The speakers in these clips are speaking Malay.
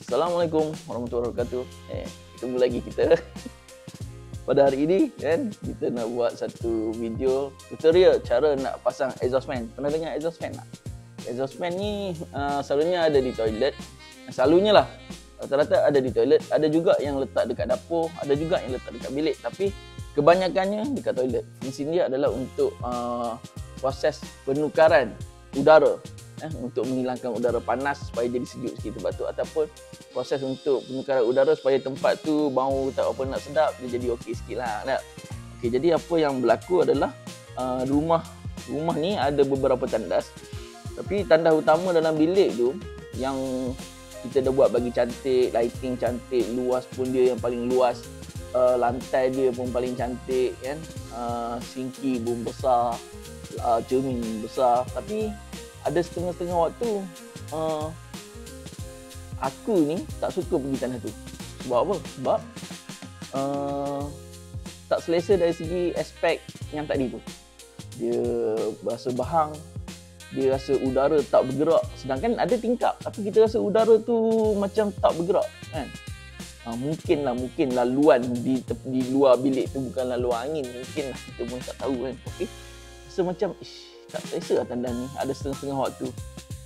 Assalamualaikum warahmatullahi wabarakatuh. Ketemu lagi kita pada hari ini kan. Kita nak buat satu video tutorial cara nak pasang exhaust fan. Pernah dengar exhaust fan tak? Exhaust fan ni selalunya ada di toilet. Selalunya lah. Rata-rata ada di toilet. Ada juga yang letak dekat dapur. Ada juga yang letak dekat bilik. Tapi kebanyakannya dekat toilet. Fungsi dia adalah untuk proses penukaran udara. Untuk menghilangkan udara panas supaya jadi sejuk sikit tempat tu, ataupun proses untuk penukaran udara supaya tempat tu bau tak apa nak sedap, dia jadi okey sikit lah. Okey, jadi apa yang berlaku adalah rumah ni ada beberapa tandas, tapi tandas utama dalam bilik tu yang kita dah buat bagi cantik, lighting cantik, luas pun dia yang paling luas, lantai dia pun paling cantik kan, sinki pun besar, cermin besar. Tapi ada setengah-setengah waktu aku ni tak suka pergi tandas tu. Sebab apa? Sebab tak selesa dari segi aspek yang tadi tu. Dia rasa bahang, dia rasa udara tak bergerak. Sedangkan ada tingkap, tapi kita rasa udara tu macam tak bergerak kan. Mungkin laluan di luar bilik tu bukan laluan angin. Mungkinlah, kita pun tak tahu kan. Tapi rasa macam tak selesa lah tandas ni. Ada setengah-setengah waktu,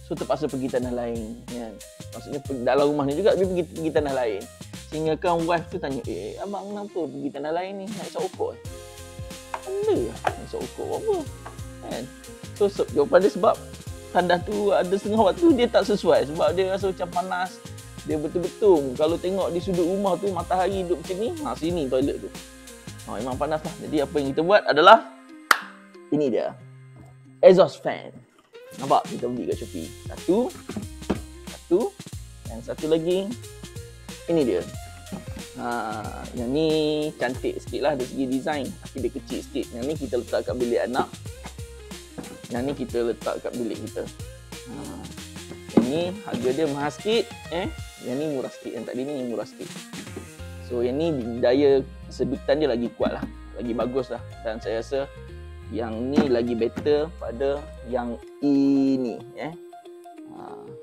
so terpaksa pergi tandas lain kan. Maksudnya dalam rumah ni juga dia pergi tandas lain. Sehingga kan wife tu tanya, abang kenapa pergi tandas lain ni? Nak isap rokok Benda lah nak isap rokok apa kan. So jawapan dia sebab tandas tu ada setengah waktu dia tak sesuai. Sebab dia rasa macam panas. Dia betul-betul kalau tengok di sudut rumah tu matahari duduk macam ni, sini toilet tu memang panas lah. Jadi apa yang kita buat adalah ini dia, exhaust fan. Nampak? Kita beli kat Shopee. Satu. Yang satu lagi, ini dia. Yang ni cantik sikit lah dari segi design, tapi dia kecil sikit. Yang ni kita letak kat bilik anak. Yang ni kita letak kat bilik kita. Yang ni harga dia mahal sikit. Yang ni murah sikit. Yang tadi ni murah sikit. So yang ni daya sedutan dia lagi kuat lah, lagi bagus lah. Dan saya rasa yang ni lagi better pada yang ini.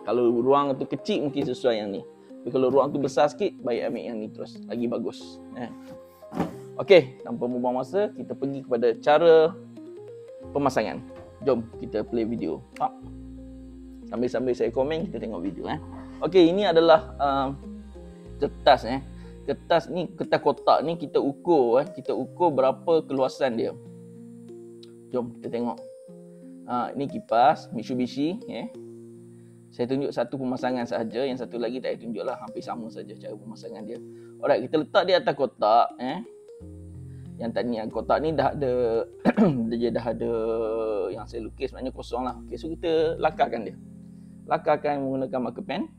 Kalau ruang tu kecil mungkin sesuai yang ni. Tapi kalau ruang tu besar sikit, baik ambil yang ni terus, lagi bagus. Okey, tanpa membuang masa, kita pergi kepada cara pemasangan. Jom kita play video. Sambil-sambil saya komen, kita tengok video. Okey, ini adalah kertas. Kertas ni, kertas kotak ni kita ukur. Kita ukur berapa keluasan dia. Jom kita tengok. Ini kipas Mitsubishi. Saya tunjuk satu pemasangan sahaja. Yang satu lagi tak saya tunjuk lah. Hampir sama saja cara pemasangan dia. Alright, kita letak di atas kotak. Yang tadi kotak ni dah ada dia dah ada yang saya lukis, maknanya kosong lah. Okay, so kita lakarkan dia. Lakarkan menggunakan marker pen.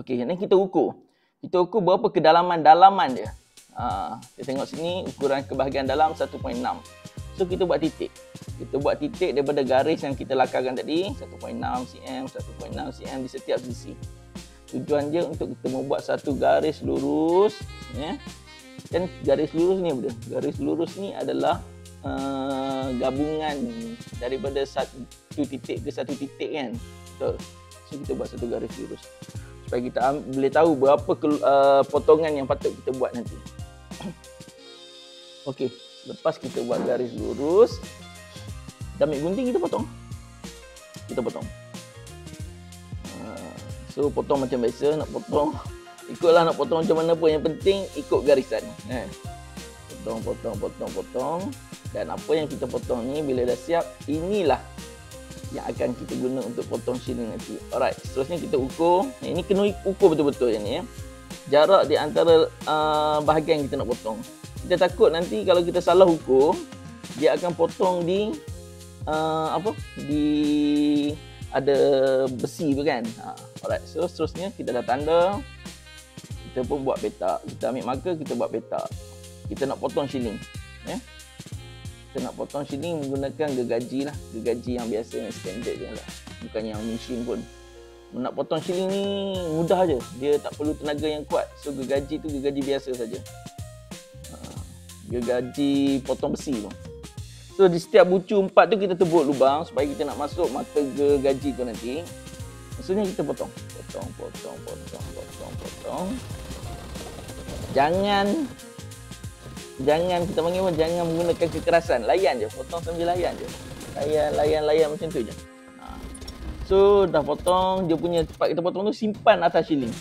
Okey, ini kita ukur. Kita ukur berapa kedalaman dia. Kita tengok sini ukuran kebahagiaan dalam 1.6. So kita buat titik. Kita buat titik daripada garis yang kita lakarkan tadi, 1.6 cm, 1.6 cm di setiap sisi. Tujuan dia untuk kita membuat satu garis lurus. Dan garis lurus ni apa dia? Garis lurus ni adalah gabungan daripada satu titik ke satu titik kan. Betul. So kita buat satu garis lurus supaya kita boleh tahu berapa potongan yang patut kita buat nanti. Okey, lepas kita buat garis lurus, kita ambil gunting, kita potong. So potong macam biasa, nak potong ikutlah nak potong macam mana pun, yang penting ikut garisan. Potong. Dan apa yang kita potong ni bila dah siap, inilah yang akan kita guna untuk potong shilling nanti. Alright, seterusnya kita ukur. Ini kena ukur betul-betul yang ni jarak di antara bahagian yang kita nak potong. Kita takut nanti kalau kita salah ukur, dia akan potong di di ada besi tu kan. Alright, so seterusnya kita dah tanda. Kita pun buat petak. Kita ambil marker, kita buat petak. Kita nak potong shilling. Kita nak potong shilling menggunakan gergaji lah. Gergaji yang biasa, yang standard je lah. Bukan yang mesin pun. Nak potong shilling ni mudah je. Dia tak perlu tenaga yang kuat. So gergaji tu gergaji biasa saja. Gergaji potong besi tu. So di setiap bucu 4 tu kita tebuk lubang supaya kita nak masuk mata gergaji tu nanti. Maksudnya kita potong. Jangan kita panggil apa? Jangan menggunakan kekerasan. Layan je, potong sambil layan je. Layan macam tu je. So dah potong, dia punya tempat kita potong tu simpan atas shilling.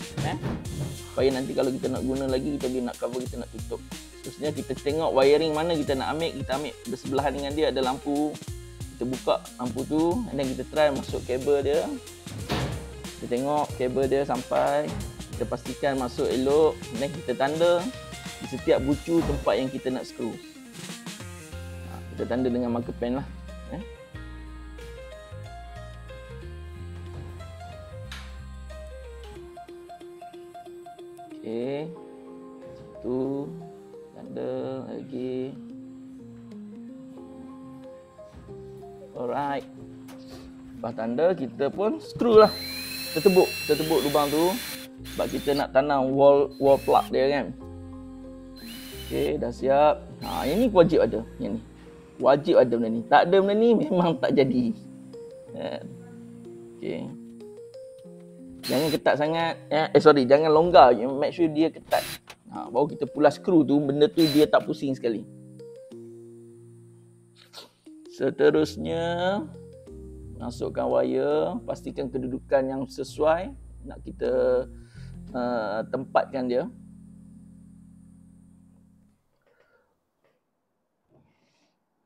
Supaya nanti kalau kita nak guna lagi, kita boleh nak cover, kita nak tutup. Terusnya kita tengok wiring mana kita nak ambil. Kita ambil bersebelahan dengan dia ada lampu. Kita buka lampu tu, and then kita try masuk kabel dia. Kita tengok kabel dia sampai. Kita pastikan masuk elok. Dan kita tanda di setiap bucu tempat yang kita nak screw. Kita tanda dengan marker pen lah. Okey. Situ. Tanda lagi. Alright. Lepas tanda, kita pun screw lah. Kita tebuk lubang tu. Sebab kita nak tanam wall plug dia kan. Okey, dah siap. Yang ni wajib ada. Yang ni. Wajib ada benda ni. Tak ada benda ni, memang tak jadi. Okey. Jangan ketat sangat. Jangan longgar. Make sure dia ketat. Baru kita pulas skru tu, benda tu dia tak pusing sekali. Seterusnya, masukkan wire. Pastikan kedudukan yang sesuai. Nak kita tempatkan dia.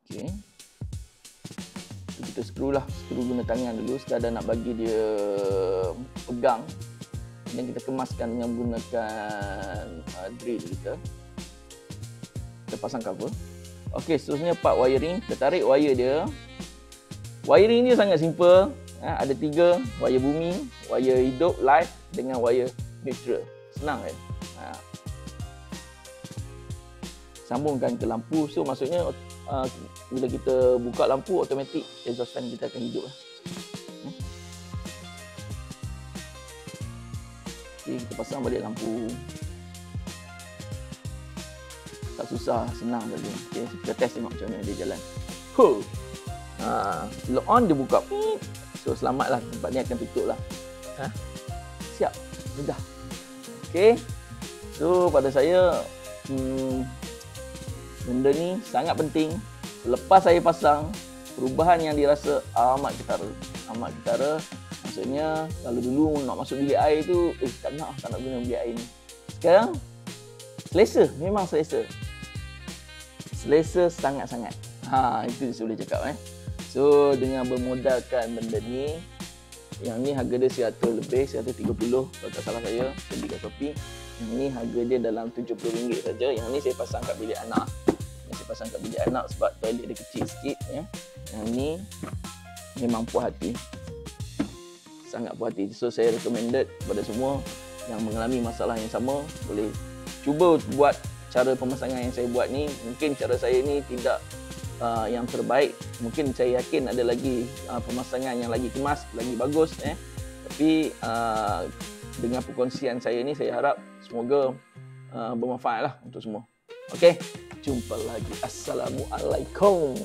Okey. Kita skru guna tangan dulu sekadar nak bagi dia pegang. Dan kita kemaskan dengan menggunakan drill kita. Kita pasang cover. Okey, seterusnya part wiring. Kita tarik wire dia. Wiring dia sangat simple. Ada 3, wire bumi, wire hidup live dengan wire neutral. Senang kan? Sambungkan ke lampu. So maksudnya bila kita buka lampu, automatik exhaust fan kita akan hidup lah. Okay, kita pasang balik lampu. Tak susah, senang saja. Okay, kita test tengok macam mana dia jalan. Bila on dia buka. So selamatlah, tempat ni akan tutup lah. Siap, mudah. Okay, so pada saya benda ni sangat penting. Lepas saya pasang, perubahan yang dirasa amat ketara. Maksudnya kalau dulu nak masuk bilik air tu, tak nak guna bilik air ni. Sekarang selesa, memang selesa. Selesa sangat-sangat. Itu saya boleh cakap. So dengan bermodalkan benda ni, yang ni harga dia 100 lebih, 130 kalau tak salah saya beli kat Shopee. Yang ni harga dia dalam RM70 saja. Yang ni saya pasang kat bilik anak. Sebab toilet dia kecil sikit ya. Yang ni memang puas hati. Sangat puas hati. So saya recommended kepada semua yang mengalami masalah yang sama, boleh cuba buat cara pemasangan yang saya buat ni. Mungkin cara saya ni tidak yang terbaik. Mungkin saya yakin ada lagi pemasangan yang lagi kemas, lagi bagus Tapi dengan perkongsian saya ni, saya harap semoga bermanfaat lah untuk semua. Okey, jumpa lagi. Assalamualaikum.